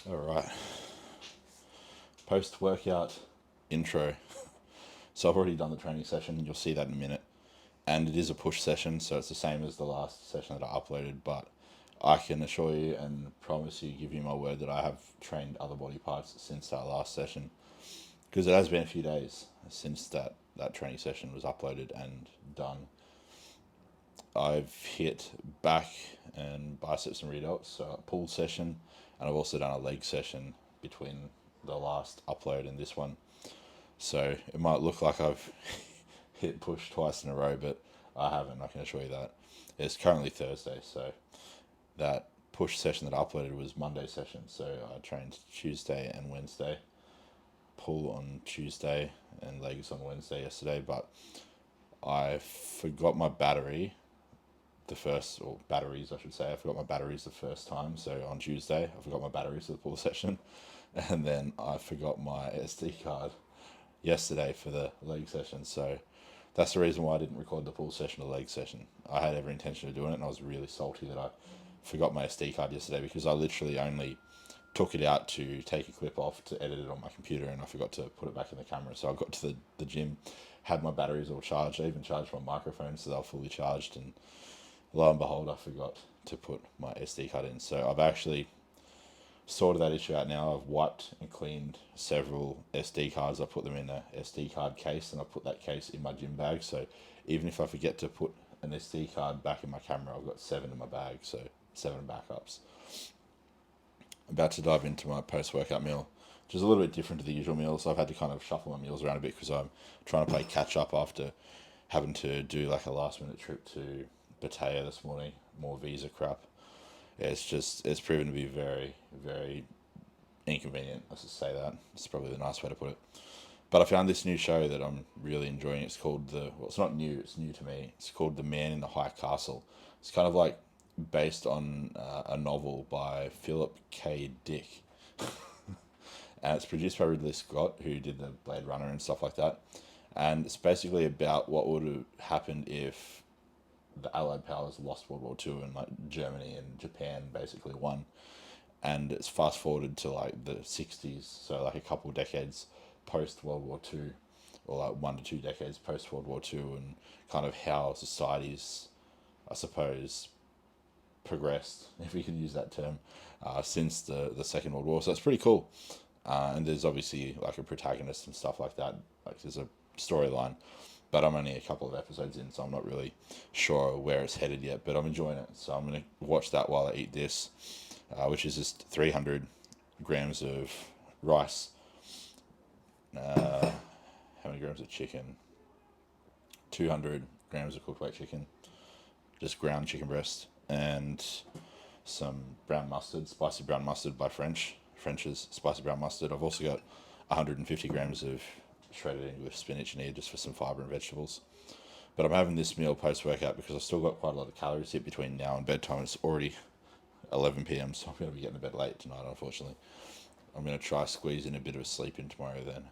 All right. Post workout intro. So I've already done the training session. You'll see that in a minute. And it is a push session, so it's the same as the last session that I uploaded. But I can assure you and promise you, give you my word, that I have trained other body parts since that last session. Because it has been a few days since that training session was uploaded and done. I've hit back and biceps and rear delts, so a pull session, and I've also done a leg session between the last upload and this one. So it might look like I've hit push twice in a row, but I haven't, I can assure you that. It's currently Thursday, so that push session that I uploaded was Monday session, so I trained Tuesday and Wednesday, pull on Tuesday and legs on Wednesday yesterday, but I forgot my battery the first, or batteries I should say, I forgot my batteries the first time. So on Tuesday, I forgot my batteries for the pull session, and then I forgot my SD card yesterday for the leg session. So that's the reason why I didn't record the pull session or leg session. I had every intention of doing it, and I was really salty that I forgot my SD card yesterday because I literally only took it out to take a clip off to edit it on my computer, and I forgot to put it back in the camera. So I got to the gym, had my batteries all charged. I even charged my microphone so they were fully charged, and lo and behold, I forgot to put my SD card in. So I've actually sorted that issue out now. I've wiped and cleaned several SD cards. I put them in a SD card case, and I put that case in my gym bag. So even if I forget to put an SD card back in my camera, I've got 7 in my bag, so 7 backups. I'm about to dive into my post-workout meal, which is a little bit different to the usual meals. I've had to kind of shuffle my meals around a bit because I'm trying to play catch up after having to do like a last minute trip to Pattaya this morning, more visa crap. It's proven to be very, very inconvenient. Let's just say that. It's probably the nice way to put it. But I found this new show that I'm really enjoying. It's called it's not new, it's new to me. It's called The Man in the High Castle. It's kind of like based on a novel by Philip K. Dick. And it's produced by Ridley Scott, who did the Blade Runner and stuff like that. And it's basically about what would have happened if the Allied powers lost World War Two and like Germany and Japan basically won. And it's fast forwarded to like the 60s, so like a couple of decades post World War Two, or like 1 to 2 decades post World War Two, and kind of how societies, I suppose, progressed, if we can use that term, since the Second World War. So it's pretty cool. And there's obviously like a protagonist and stuff like that. Like there's a storyline, but I'm only a couple of episodes in, so I'm not really sure where it's headed yet. But I'm enjoying it, so I'm gonna watch that while I eat this, which is just 300 grams of rice. How many grams of chicken? 200 grams of cooked weight chicken, just ground chicken breast, and some brown mustard, spicy brown mustard by French's spicy brown mustard. I've also got 150 grams of shredded English spinach in here just for some fibre and vegetables. But I'm having this meal post workout because I've still got quite a lot of calories hit between now and bedtime. It's already 11 p.m, so I'm going to be getting to bed late tonight, unfortunately. I'm going to try squeeze in a bit of a sleep in tomorrow then.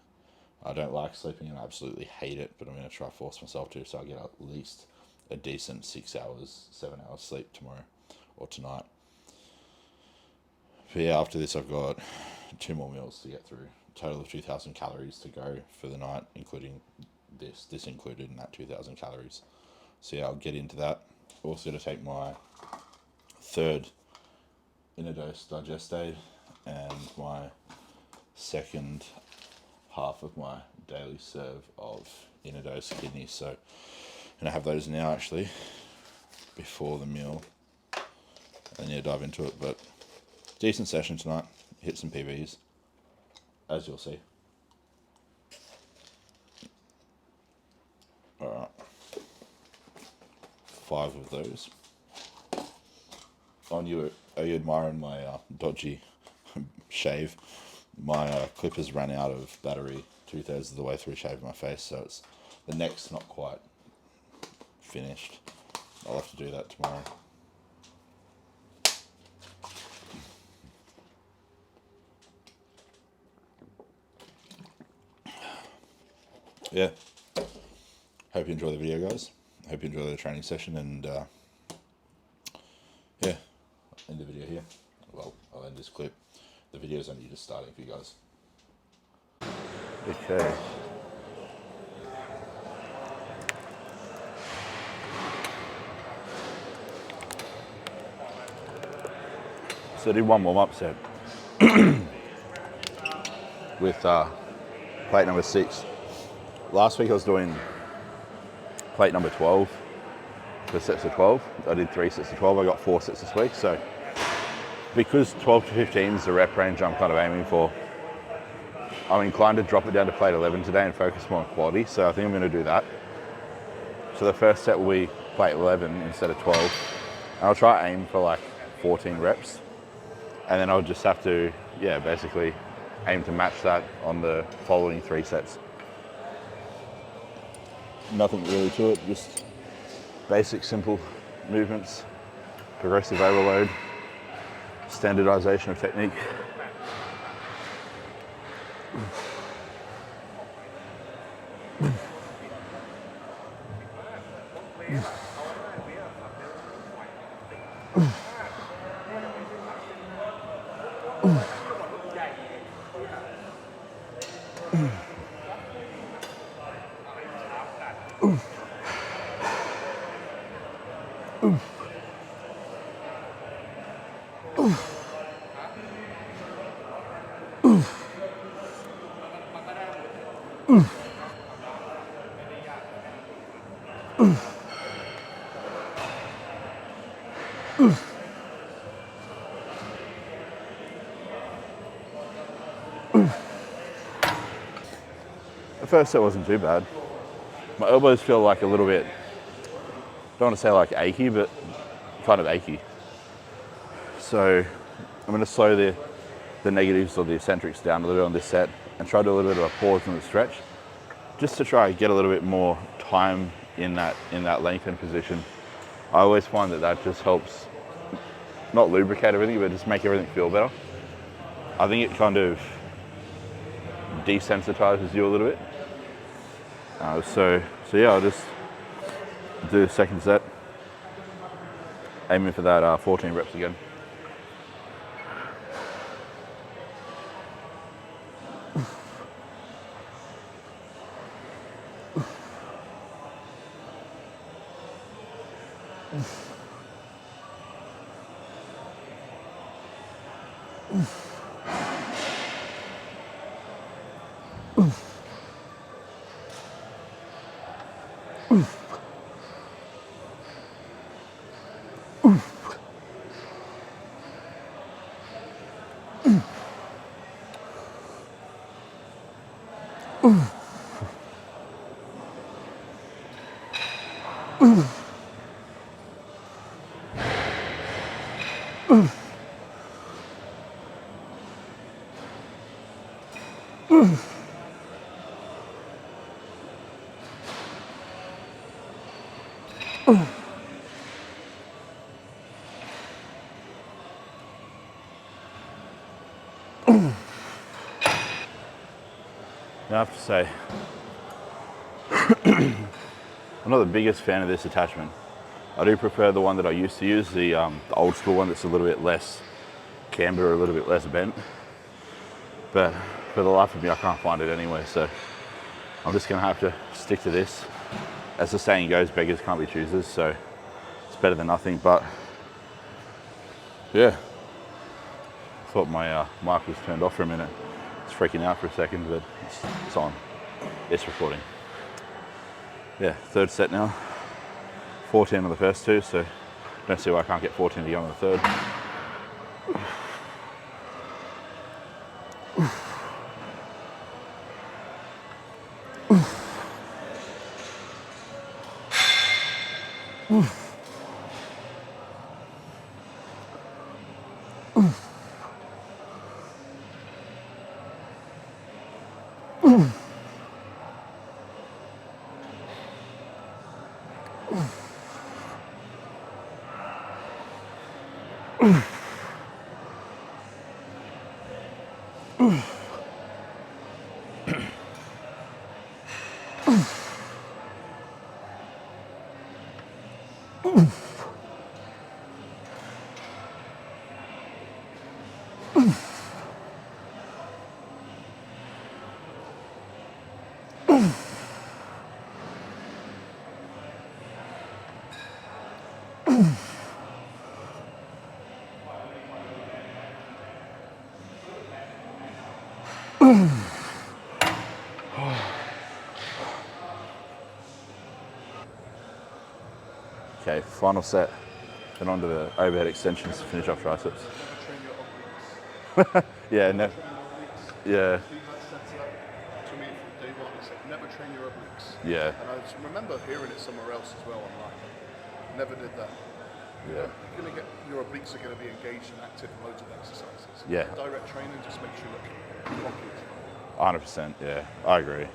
I don't like sleeping and I absolutely hate it, but I'm going to try force myself to, so I'll get at least a decent 6 hours, 7 hours sleep tomorrow or tonight. But yeah, after this I've got 2 more meals to get through. Total of 2,000 calories to go for the night, including this included in that 2,000 calories. So yeah, I'll get into that. Also to take my third inner dose digest aid and my second half of my daily serve of inner dose kidney. So and I have those now actually before the meal, and yeah, dive into it. But decent session tonight. Hit some PBs, as you'll see. All right, 5 of those. On you, are you admiring my dodgy shave? My clippers ran out of battery 2/3 of the way through shaving my face, so it's the neck's not quite finished. I'll have to do that tomorrow. Yeah, hope you enjoy the video, guys. Hope you enjoy the training session, and yeah, I'll end the video here. Well, I'll end this clip. The video's only just starting for you guys. Okay. So I did one warm-up set with plate number 6. Last week I was doing plate number 12 for sets of 12. I did 3 sets of 12. I got 4 sets this week. So because 12 to 15 is the rep range I'm kind of aiming for, I'm inclined to drop it down to plate 11 today and focus more on quality. So I think I'm going to do that. So the first set will be plate 11 instead of 12. And I'll try aim for like 14 reps. And then I'll just have to, basically aim to match that on the following 3 sets. Nothing really to it, just basic, simple movements, progressive overload, standardization of technique. The first set wasn't too bad. My elbows feel like a little bit, don't want to say like achy, but kind of achy. So I'm going to slow the negatives or the eccentrics down a little bit on this set and try to do a little bit of a pause in the stretch, just to try and get a little bit more time in that lengthened position. I always find that just helps not lubricate everything, but just make everything feel better. I think it kind of desensitizes you a little bit. So yeah, I'll just do the second set, aiming for that 14 reps again. Now I have to say, I'm not the biggest fan of this attachment. I do prefer the one that I used to use, the old school one that's a little bit less camber, a little bit less bent. But for the life of me, I can't find it anywhere, so I'm just gonna have to stick to this. As the saying goes, beggars can't be choosers, so it's better than nothing. But yeah, I thought my mic was turned off for a minute. It's freaking out for a second, but it's on. It's recording. Yeah, third set now. 14 on the first 2, so don't see why I can't get 14 to go on the third. Okay, final set. Then onto the overhead extensions to finish off triceps. Never train your obliques. Yeah, no, Train your obliques. yeah, He had said that to me from day one. He said, never train your obliques. yeah, And I just remember hearing it somewhere else as well online. Never did that. yeah, You're gonna get, your obliques are going to be engaged and active in loads of exercises. Yeah. Direct training just makes you look cocky. 100%. Yeah, I agree.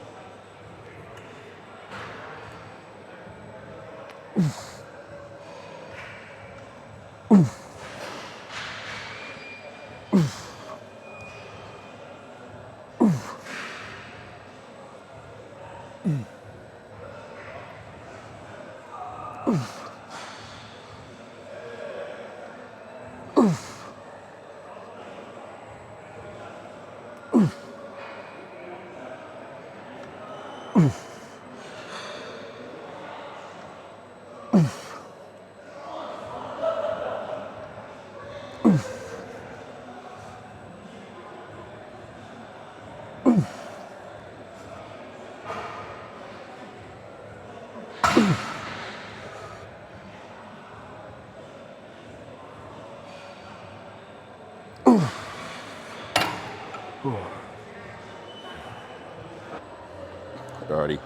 Alrighty,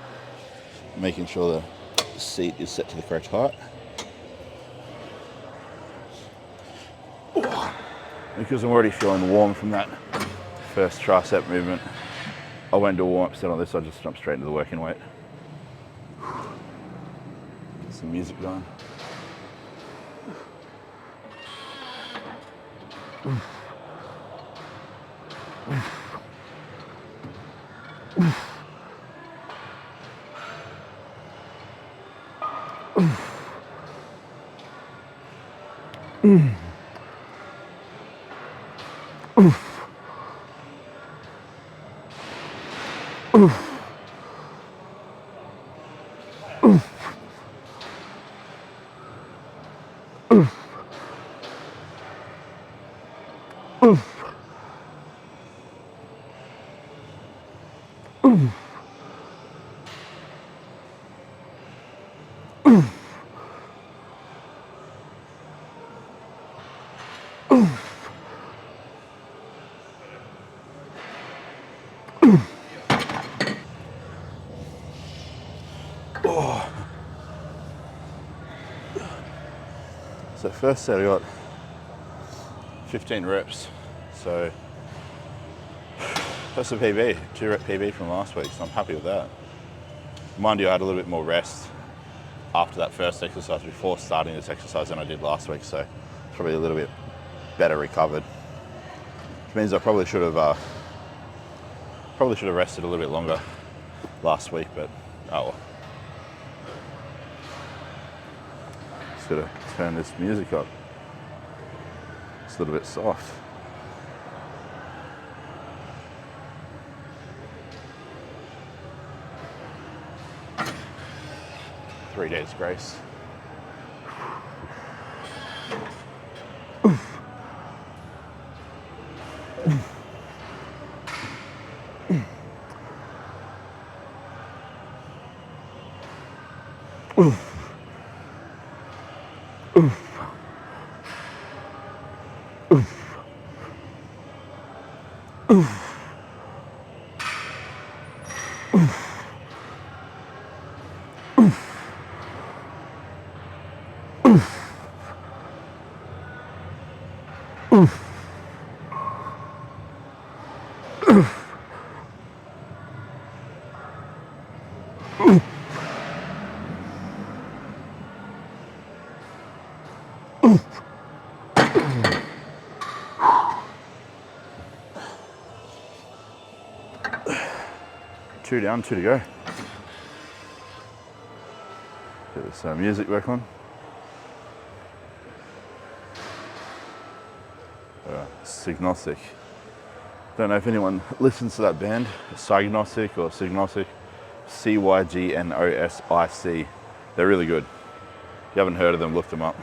making sure the seat is set to the correct height. Because I'm already feeling warm from that first tricep movement, I won't do a warm-up set on this, I just jump straight into the working weight. Get some music going. So first set I got 15 reps. So that's a PB, 2 rep PB from last week, so I'm happy with that. Mind you, I had a little bit more rest after that first exercise before starting this exercise than I did last week, so it's probably a little bit better recovered. Which means I probably should have rested a little bit longer last week, but oh well. Just gotta turn this music up. It's a little bit soft. Three days grace. Two down, 2 to go. Get this music back on. Cygnostic. Don't know if anyone listens to that band, Cygnostic or Cygnostic. Cygnostic. They're really good. If you haven't heard of them, look them up.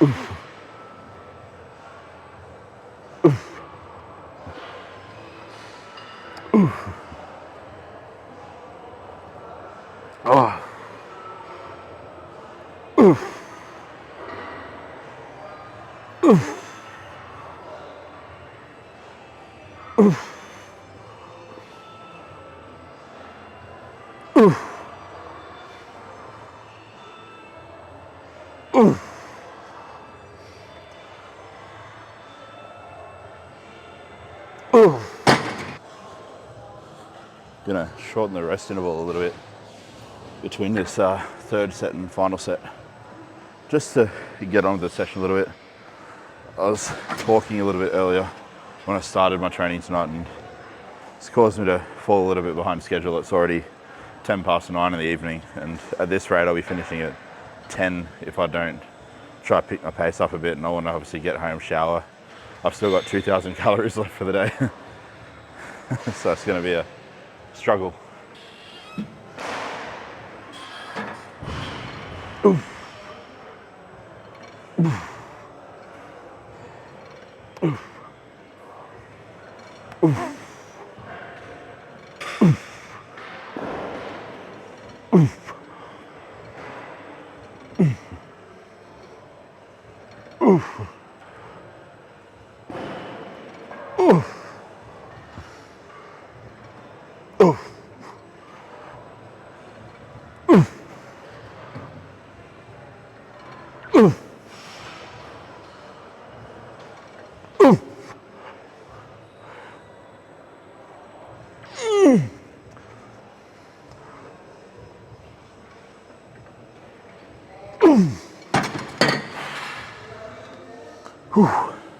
Oh. Gonna shorten the rest interval a little bit between this third set and final set, just to get on with the session a little bit. I was talking a little bit earlier when I started my training tonight, and it's caused me to fall a little bit behind schedule. It's already 10 past 9 in the evening, and at this rate I'll be finishing at 10 if I don't try to pick my pace up a bit, and I want to obviously get home, shower. I've still got 2,000 calories left for the day. So it's going to be a struggle.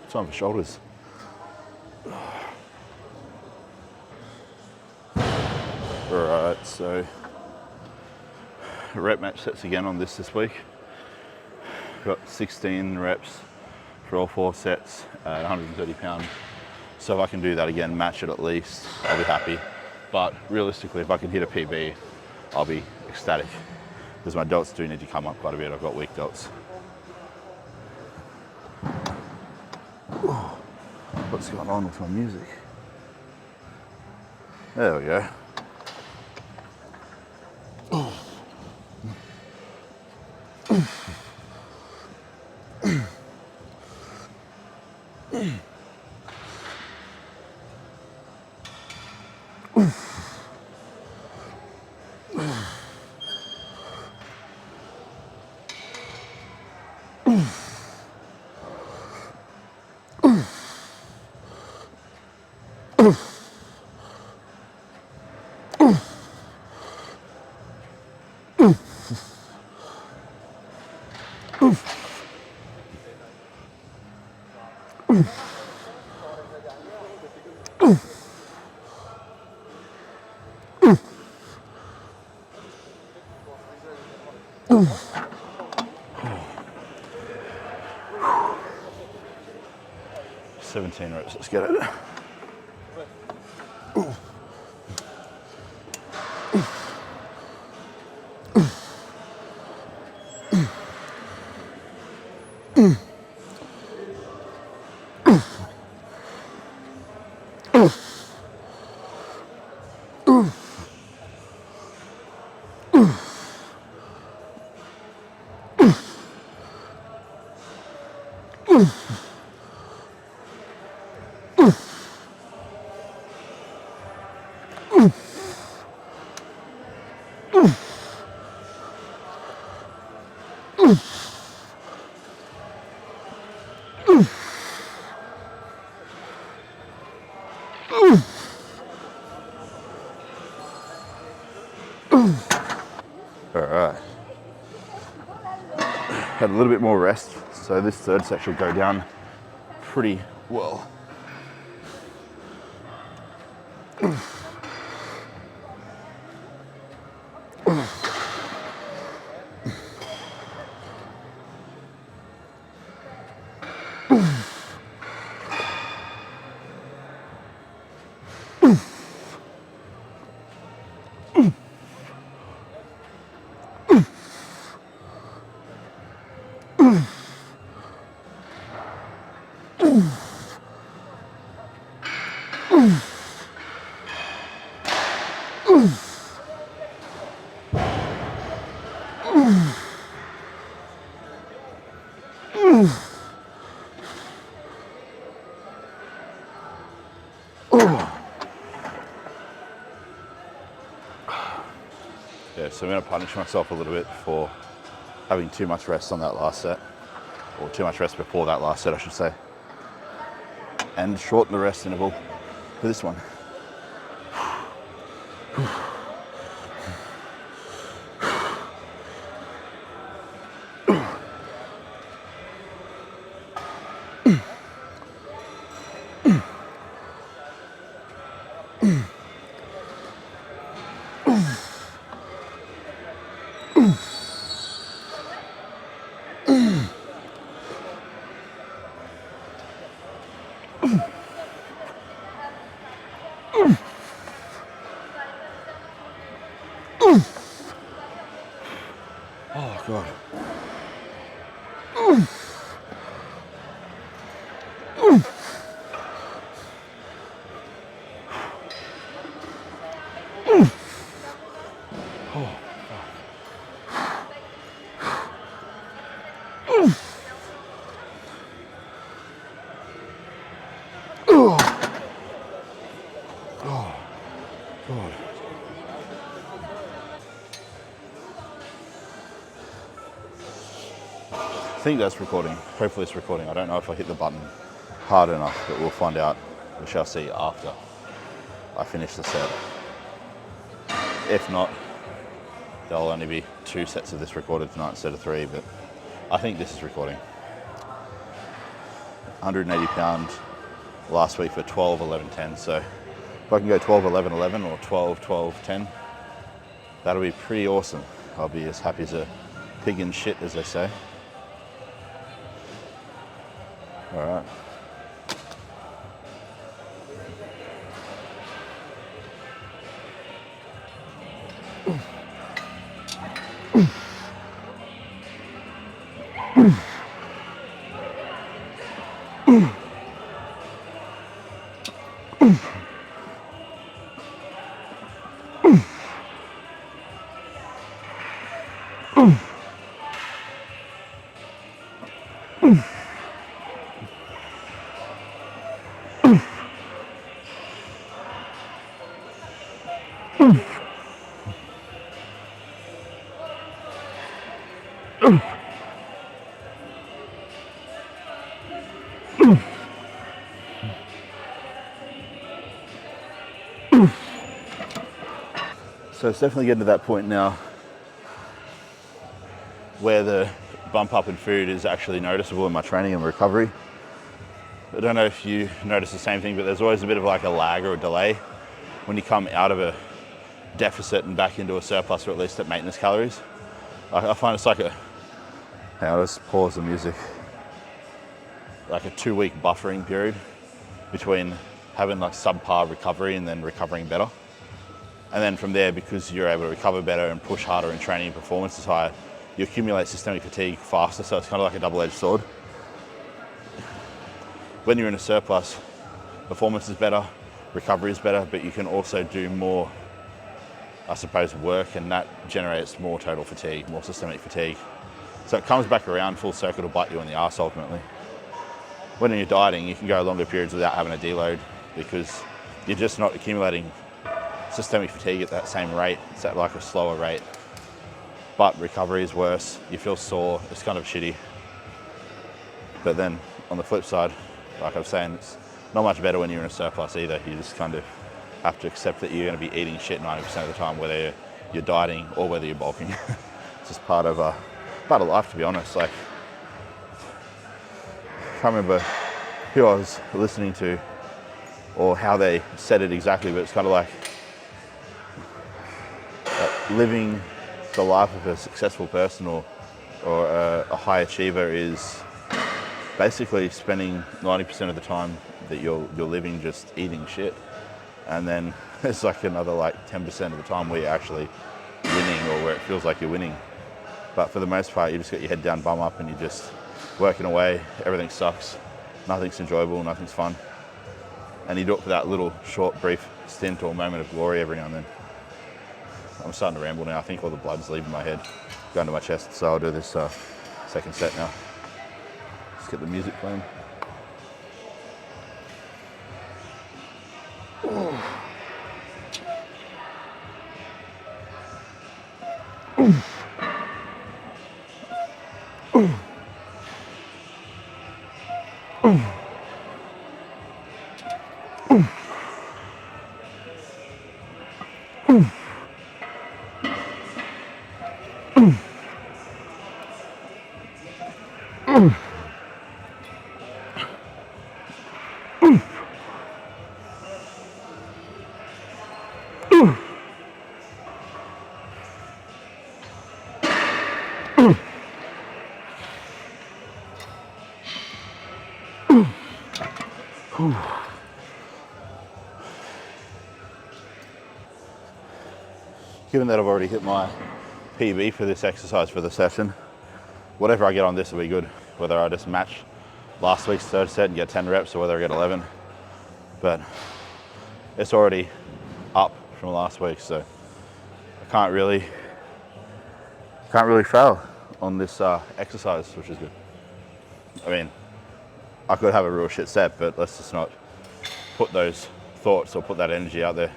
Time for shoulders. Alright, so rep match sets again on this week. Got 16 reps for all 4 sets at 130 pounds. So if I can do that again, match it at least, I'll be happy. But realistically, if I can hit a PB, I'll be ecstatic, because my delts do need to come up quite a bit. I've got weak delts. What's going on with my music? There we go. Seventeen reps, let's get it. Alright. Had a little bit more rest, so this third set should go down pretty well. Yeah, so I'm going to punish myself a little bit for having too much rest on that last set, or too much rest before that last set, I should say, and shorten the rest interval for this one. Oh, God. God. I think that's recording. Hopefully it's recording. I don't know if I hit the button hard enough, but we'll find out. We shall see after I finish the set. If not, there'll only be 2 sets of this recorded tonight instead of 3, but I think this is recording. 180 pound last week for 12, 11, 10. So if I can go 12, 11, 11 or 12, 12, 10, that'll be pretty awesome. I'll be as happy as a pig in shit, as they say. All right. So it's definitely getting to that point now where the bump up in food is actually noticeable in my training and recovery. I don't know if you notice the same thing, but there's always a bit of like a lag or a delay when you come out of a deficit and back into a surplus, or at least at maintenance calories. I find it's like I'll just pause the music. Like a 2-week buffering period between having like subpar recovery and then recovering better. And then from there, because you're able to recover better and push harder in training and performance is higher, you accumulate systemic fatigue faster, so it's kind of like a double-edged sword. When you're in a surplus, performance is better, recovery is better, but you can also do more, I suppose, work, and that generates more total fatigue, more systemic fatigue. So it comes back around full circle to bite you in the arse ultimately. When you're dieting, you can go longer periods without having a deload because you're just not accumulating systemic fatigue at that same rate. It's at like a slower rate. But recovery is worse, you feel sore, it's kind of shitty. But then on the flip side, like I was saying, it's not much better when you're in a surplus either. You just kind of have to accept that you're going to be eating shit 90% of the time, whether you're dieting or whether you're bulking. It's just part of life, to be honest. Like, I can't remember who I was listening to or how they said it exactly, but it's kind of like living the life of a successful person or a high achiever is basically spending 90% of the time that you're living just eating shit, and then there's like another like 10% of the time where you're actually winning or where it feels like you're winning. But for the most part, you just got your head down, bum up, and you're just working away. Everything sucks. Nothing's enjoyable, nothing's fun. And you do it for that little short, brief stint or moment of glory every now and then. I'm starting to ramble now. I think all the blood's leaving my head, going to my chest. So I'll do this second set now. Let's get the music playing. Given that I've already hit my PB for this exercise for the session, whatever I get on this will be good. Whether I just match last week's third set and get 10 reps or whether I get 11. But it's already up from last week, so I can't really fail on this exercise, which is good. I mean, I could have a real shit set, but let's just not put those thoughts or put that energy out there.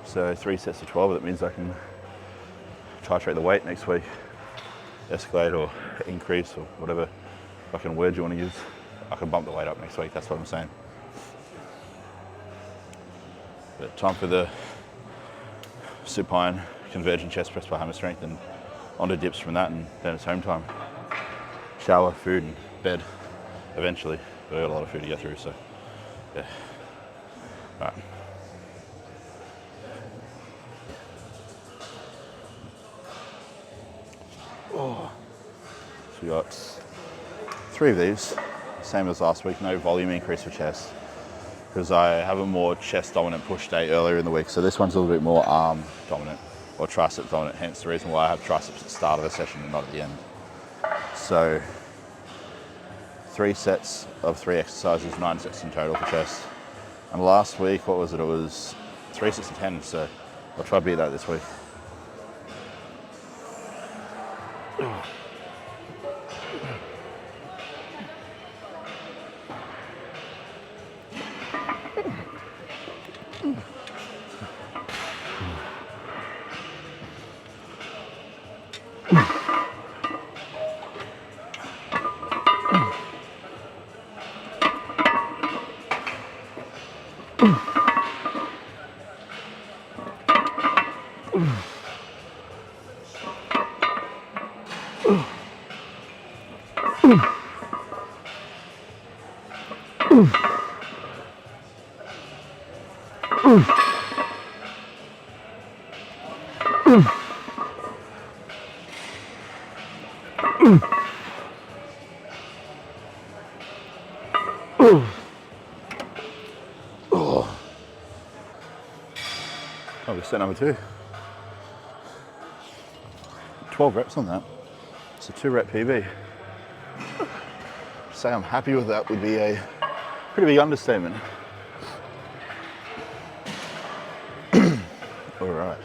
So 3 sets of 12, that means I can titrate the weight next week, escalate or increase or whatever fucking word you want to use. I can bump the weight up next week, that's what I'm saying. But time for the supine convergent chest press by hammer strength and onto dips from that, and then it's home time. Shower, food and bed eventually, but I got a lot of food to get through, so yeah. All right. Oh. So we got 3 of these, same as last week, no volume increase for chest, because I have a more chest dominant push day earlier in the week, so this one's a little bit more arm dominant or tricep dominant, hence the reason why I have triceps at the start of the session and not at the end. So 3 sets of 3 exercises, 9 sets in total for chest. And last week, what was it? It was 3 sets of 10, so I'll try to beat that this week. Oh, we're set number 2. 12 reps on that. It's a 2 rep PB. Say I'm happy with that would be a pretty big understatement. All right.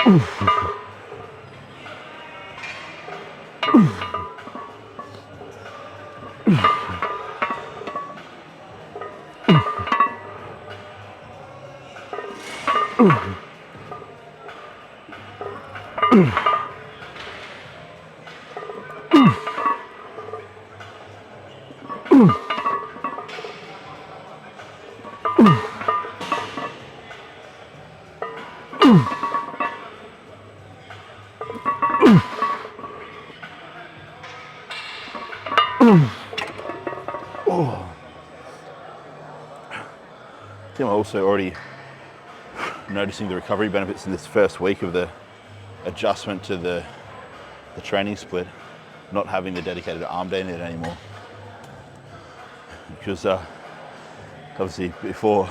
I think I'm also already noticing the recovery benefits in this first week of the adjustment to the training split, not having the dedicated arm day in it anymore. Because obviously before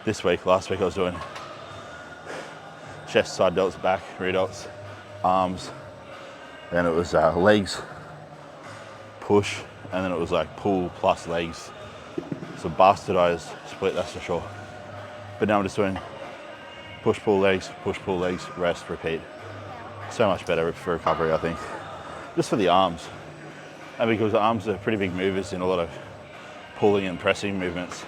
this week, last week I was doing chest, side delts, back, rear delts, arms, then it was legs, push, and then it was like pull plus legs. So bastardized split, that's for sure. But now I'm just doing push, pull, legs, rest, repeat. So much better for recovery, I think. Just for the arms. And because the arms are pretty big movers in a lot of pulling and pressing movements,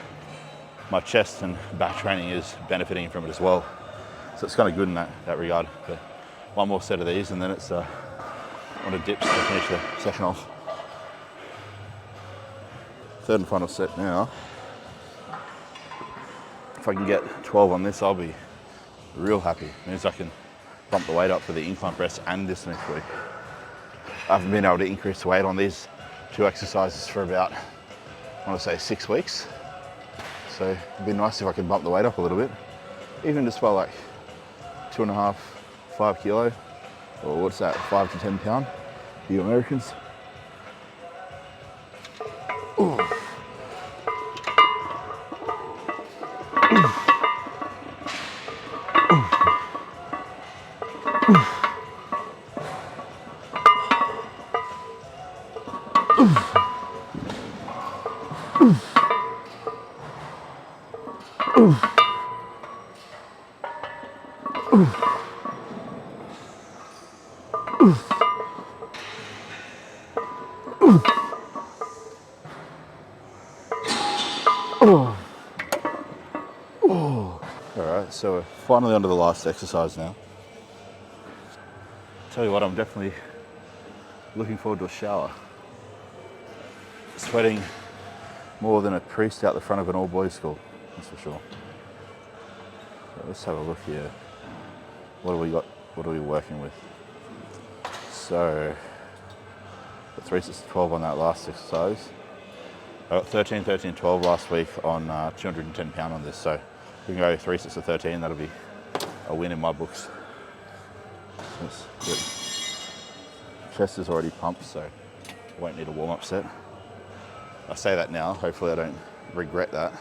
my chest and back training is benefiting from it as well. So it's kind of good in that regard. But one more set of these and then it's on a dips to finish the session off. Third and final set now. If I can get 12 on this, I'll be real happy. It means I can bump the weight up for the incline press and this next week. I haven't been able to increase the weight on these two exercises for about, I want to say 6 weeks. So it'd be nice if I can bump the weight up a little bit. Even just by like 2.5, 5 kilo, or what's that, 5 to 10 pound, you Americans. Ooh. Alright, so we're finally onto the last exercise now. Tell you what, I'm definitely looking forward to a shower. Sweating more than a priest out the front of an all-boys school, that's for sure. So let's have a look here. What do we got? What are we working with? So, got 3 sets of 12 on that last exercise. I got 13, 13, 12 last week on 210 pound on this, so we can go 3 sets of 13, that'll be a win in my books. That's good. Chest is already pumped, so I won't need a warm-up set. I say that now, hopefully I don't regret that.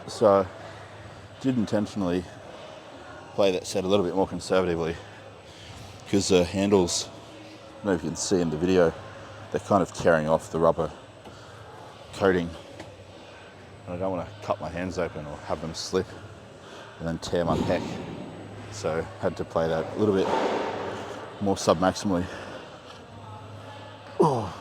So, did intentionally play that set a little bit more conservatively because the handles, I don't know if you can see in the video, they're kind of tearing off the rubber coating. And I don't want to cut my hands open or have them slip and then tear my pec. So, had to play that a little bit more sub-maximally. Oh.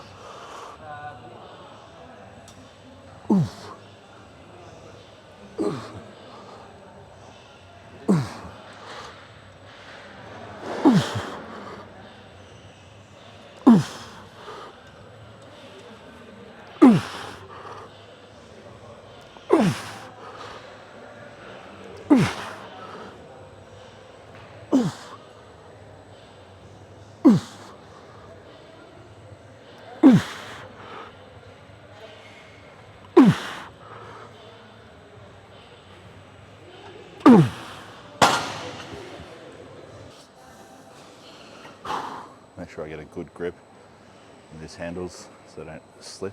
Make sure I get a good grip on these handles so they don't slip.